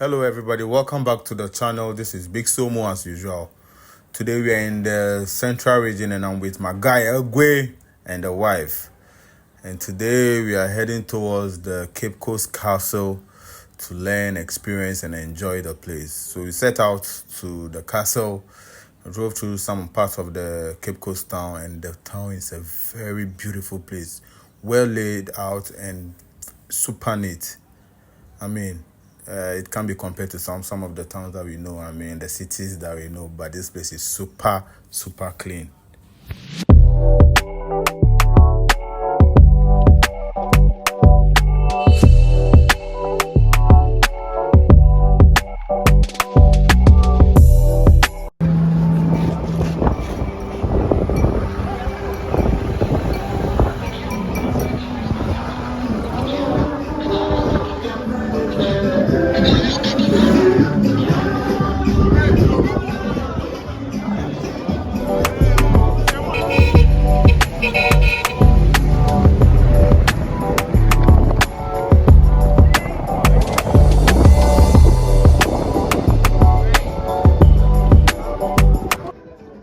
Hello, everybody. Welcome back to the channel. This is Big Somo as usual. Today we are in the central region and I'm with my guy Elgwe and the wife. And today we are heading towards the Cape Coast Castle to learn, experience, and enjoy the place. So we set out to the castle, drove through some parts of the Cape Coast town, and the town is a very beautiful place, well laid out and super neat. I mean, it can be compared to some of the towns that we know. I mean, the cities that we know, but this place is super clean.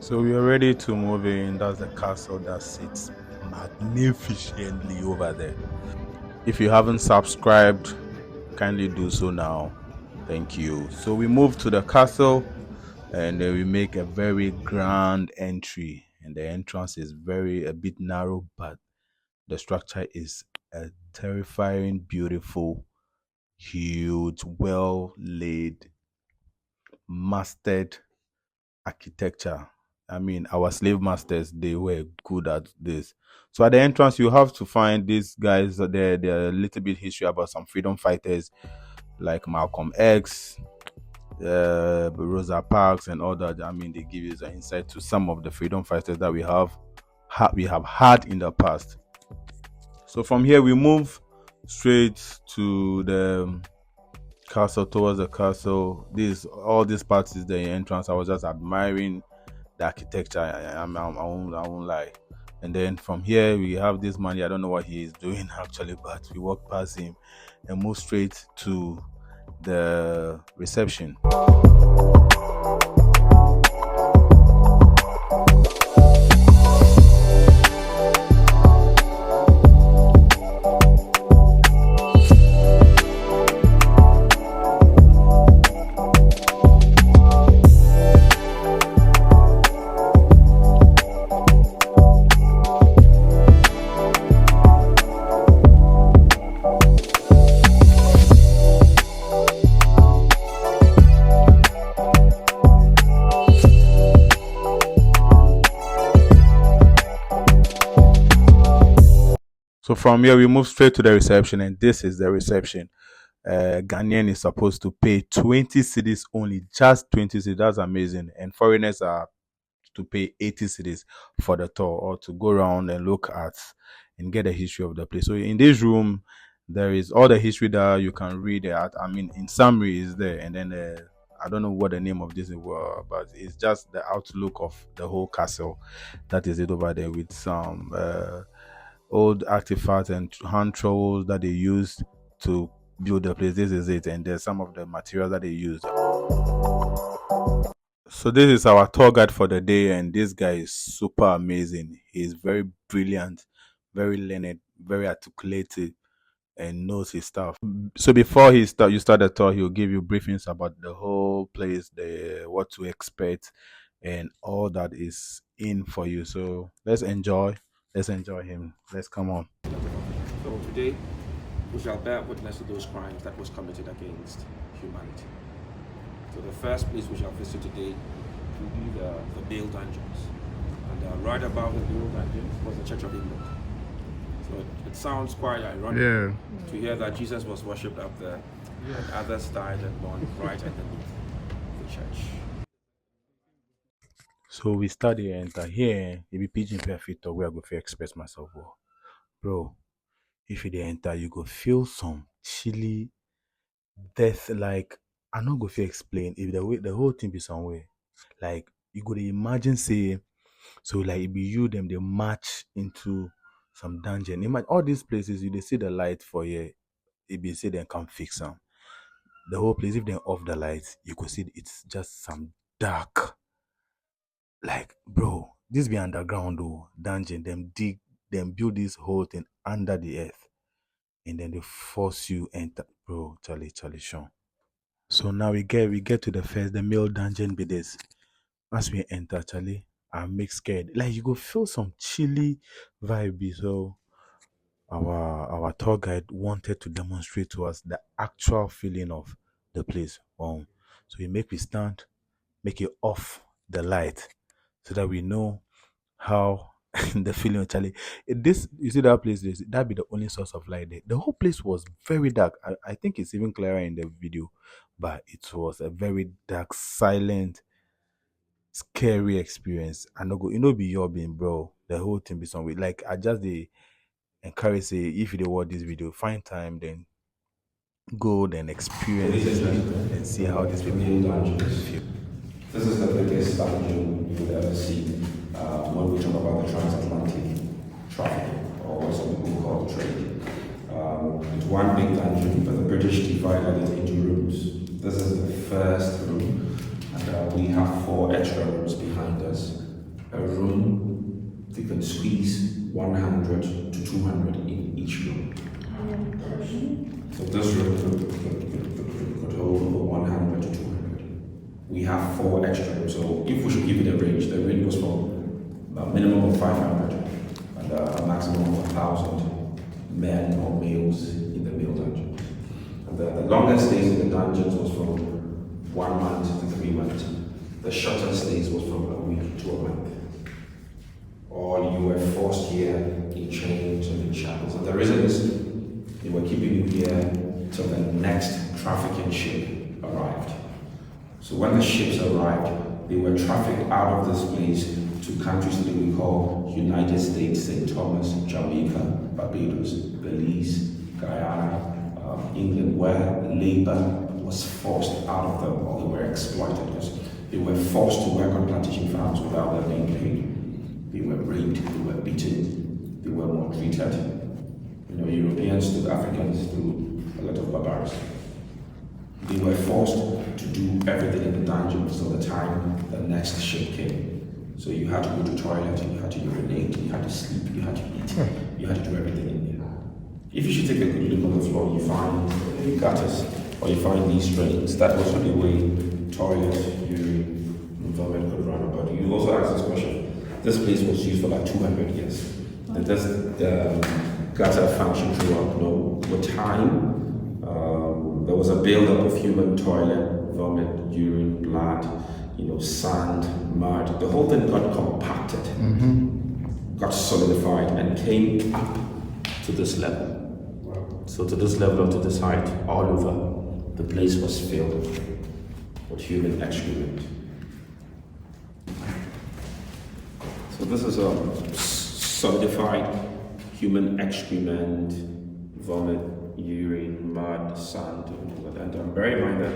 So we are ready to move in. That's the castle that sits magnificently over there. If you haven't subscribed, kindly do so now. Thank you. So we move to the castle and then we make a very grand entry. And the entrance is a bit narrow, but the structure is a terrifying, beautiful, huge, well laid, mastered architecture. I mean, our slave masters, they were good at this. So at the entrance, you have to find these guys. They're a little bit history about some freedom fighters like Malcolm X, Rosa Parks, and all that. I mean, they give you an insight to some of the freedom fighters that we have had in the past. So from here, we move straight to the castle, towards the castle. All these parts is the entrance. I was just admiring the architecture. I won't lie. And then from here we have this man. I don't know what he is doing actually, but we walk past him and move straight to the reception. So from here we move straight to the reception, and this is the reception. Ghanaian is supposed to pay 20 cedis only, just 20 cedis. That's amazing. And foreigners are to pay 80 cedis for the tour, or to go around and look at and get the history of the place. So in this room, there is all the history that you can read at. I mean, in summary is there, and then I don't know what the name of this is, but it's just the outlook of the whole castle. That is it over there, with some old artifacts and hand trowels that they used to build the place. This is it, and there's some of the materials that they used. So this is our tour guide for the day, and this guy is super amazing. He's very brilliant, very learned, very articulated, and knows his stuff. So before you start the tour, he'll give you briefings about the whole place, what to expect, and all that is in for you. So let's enjoy him. Let's come on. So today, we shall bear witness to those crimes that was committed against humanity. So the first place we shall visit today will be the Bail Dungeons. And right above the Bail Dungeons was the Church of England. So it sounds quite ironic to hear that Jesus was worshipped up there, and others died and born right underneath the church. So we study enter here. If you pigeon perfect, or where I go to express myself, bro. If you dey enter, you go feel some chilly death. Like I no go fit explain. If the whole thing be somewhere, like you go to imagine say, so like it be you them they march into some dungeon. Imagine all these places you they see the light for here. It be say they can fix them. The whole place, if they off the lights, you could see it's just some dark. Like, bro, this be underground though, dungeon. Them build this whole thing under the earth, and then they force you enter, bro. Charlie, Sean. So now we get to the male dungeon be this. As we enter, Charlie, I make scared. Like you go feel some chilly vibe. So our tour guide wanted to demonstrate to us the actual feeling of the place. So he make we stand, make it off the light, so that we know how the feeling of Charlie. This you see that place, that be the only source of light there. The whole place was very dark. I think it's even clearer in the video, but it was a very dark, silent, scary experience. I no go, be your being, bro. The whole thing be some way. Like I just the encourage say if you dey watch this video, find time, then go then experience it and see how these people feel. This is the biggest dungeon you would ever see when we talk about the transatlantic traffic, or what some people call trade. It's one big dungeon, but the British divided it into rooms. This is the first room, and we have 4 extra rooms behind us. A room, you can squeeze 100 to 200 in each room. So this room could hold over 100 to 200. We have 4 extra rooms, so if we should give it a range, the range was from a minimum of 500 and a maximum of 1,000 men or males in the male dungeon. And the longest stays in the dungeons was from 1 month to 3 months. The shortest stays was from a week to a month. Or you were forced here in chains and in shackles. And the reason is they were keeping you here till the next trafficking ship arrived. So when the ships arrived, they were trafficked out of this place to countries that we call United States, St. Thomas, Jamaica, Barbados, Belize, Guyana, England, where labor was forced out of them, or they were exploited because they were forced to work on plantation farms without them being paid. They were raped, they were beaten, they were maltreated. Europeans took Africans through a lot of barbarism. They were forced to do everything in the dungeon until the time the next ship came. So you had to go to toilet, you had to urinate, you had to sleep, you had to eat, you had to do everything in there. If you should take a good look on the floor, you find gutters, or you find these drains. That was the way toilet, urine, and vomit could run about. You also ask this question. This place was used for like 200 years. And does the gutter function throughout? No. With time, there was a buildup of human toilet, vomit, urine, blood, sand, mud. The whole thing got compacted, got solidified, and came up to this level. So to this level or to this height, all over, the place was filled with human excrement. So this is a solidified human excrement, vomit, urine, mud, sand, and bear in mind that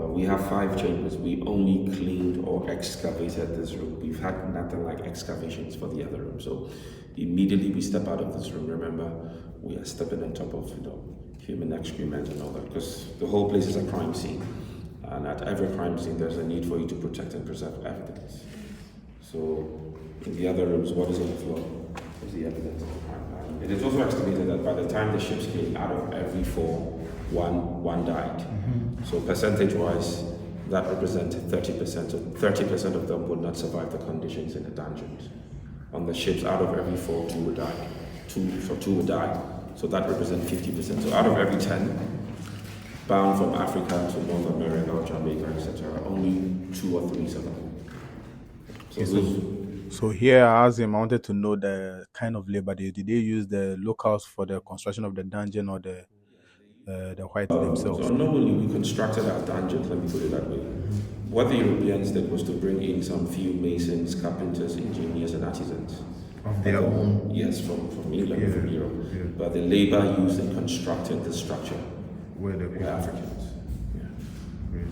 we have 5 chambers. We only cleaned or excavated this room. We've had nothing like excavations for the other room. So immediately we step out of this room, remember, we are stepping on top of human excrement and all that, because the whole place is a crime scene. And at every crime scene, there's a need for you to protect and preserve evidence. So in the other rooms, what is on the floor is the evidence of the crime. It is also estimated that by the time the ships came, out of every 4, one died. So percentage-wise, that represents 30%. So 30% of them would not survive the conditions in the dungeons. On the ships, out of every 4, 2 would die. 2 would die. So that represents 50%. So out of every 10 bound from Africa to North America or Jamaica, etc., only 2 or 3 survive. So here I asked him, I wanted to know the kind of labor did they use the locals for the construction of the dungeon, or the whites themselves? So normally we constructed our dungeons, let me put it that way. What the Europeans did was to bring in some few masons, carpenters, engineers, and artisans. Of their own? Yes, from England, from Europe. Yeah. But the labor used in constructing the structure were Africans. Yeah.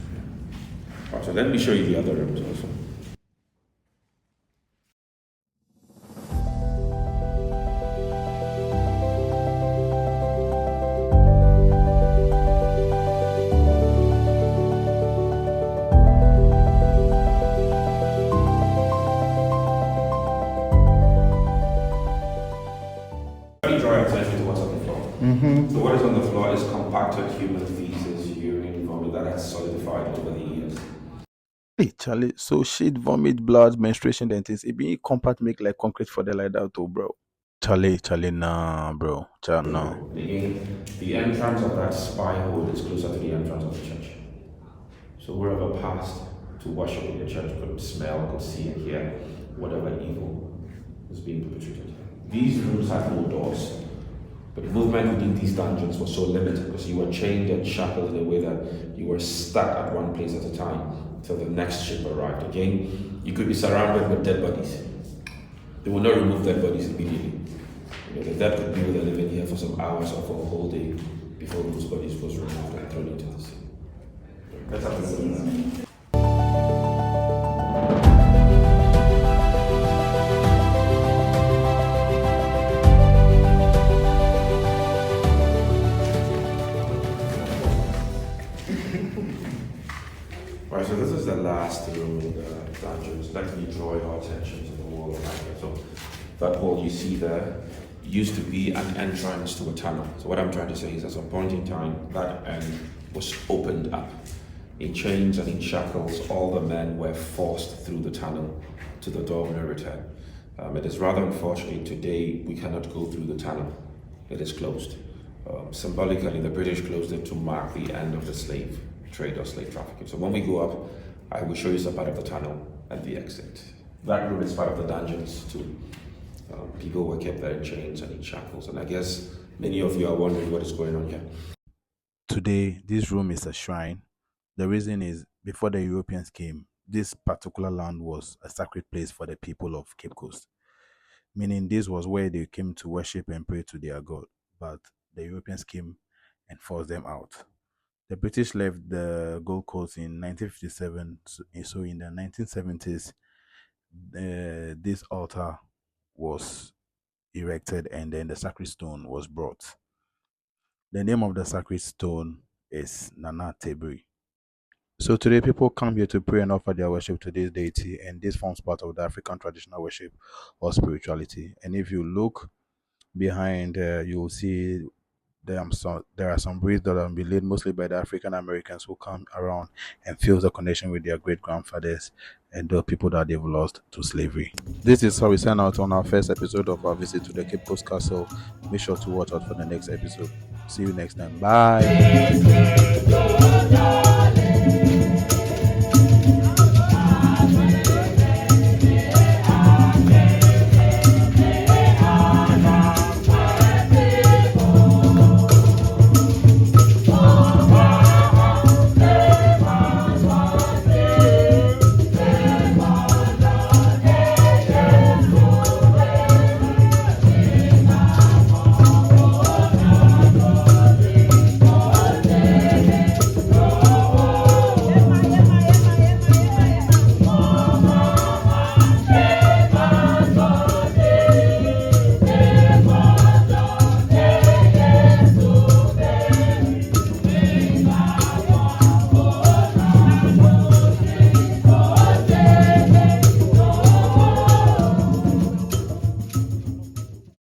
Right, so let me show you the other rooms also. what is on the floor is compacted human feces, urine, vomit that has solidified over the years. Hey, Charlie, so shit, vomit, blood, menstruation, and things. It be compact make like concrete for the like that too, bro. Charlie, nah, bro. Nah. Again, the entrance of that spy hole is closer to the entrance of the church. So whoever passed to worship in the church could smell, could see and hear whatever evil was being perpetrated. These rooms had no doors, but movement within these dungeons was so limited because you were chained and shackled in a way that you were stuck at one place at a time until the next ship arrived. Again, you could be surrounded with dead bodies. They will not remove dead bodies immediately. The dead could be with the living here for some hours or for a whole day before those bodies was removed and thrown into the sea. Let's have a look at that. Right, so this is the last room in the dungeons. Let me draw your attention to the wall right here. So that wall you see there used to be an entrance to a tunnel. So what I'm trying to say is at some point in time, that end was opened up. In chains and in shackles, all the men were forced through the tunnel to the door of no return. It is rather unfortunate today we cannot go through the tunnel. It is closed. Symbolically, the British closed it to mark the end of the slave trade or slave trafficking. So when we go up, I will show you some part of the tunnel and the exit. That room is part of the dungeons too. People were kept there in chains and in shackles, and I guess many of you are wondering what is going on here. Today, this room is a shrine. The reason is before the Europeans came, this particular land was a sacred place for the people of Cape Coast, meaning this was where they came to worship and pray to their God. But the Europeans came and forced them out. The British left the Gold Coast in 1957, so in the 1970s, this altar was erected and then the sacred stone was brought. The name of the sacred stone is Nana Tebri. So today people come here to pray and offer their worship to this deity, and this forms part of the African traditional worship or spirituality. And if you look behind, you will see there are some braids that are being laid mostly by the African Americans who come around and feel the connection with their great grandfathers and the people that they've lost to slavery. This is how we sign out on our first episode of our visit to the Cape Coast Castle. Make sure to watch out for the next episode. See you next time. Bye.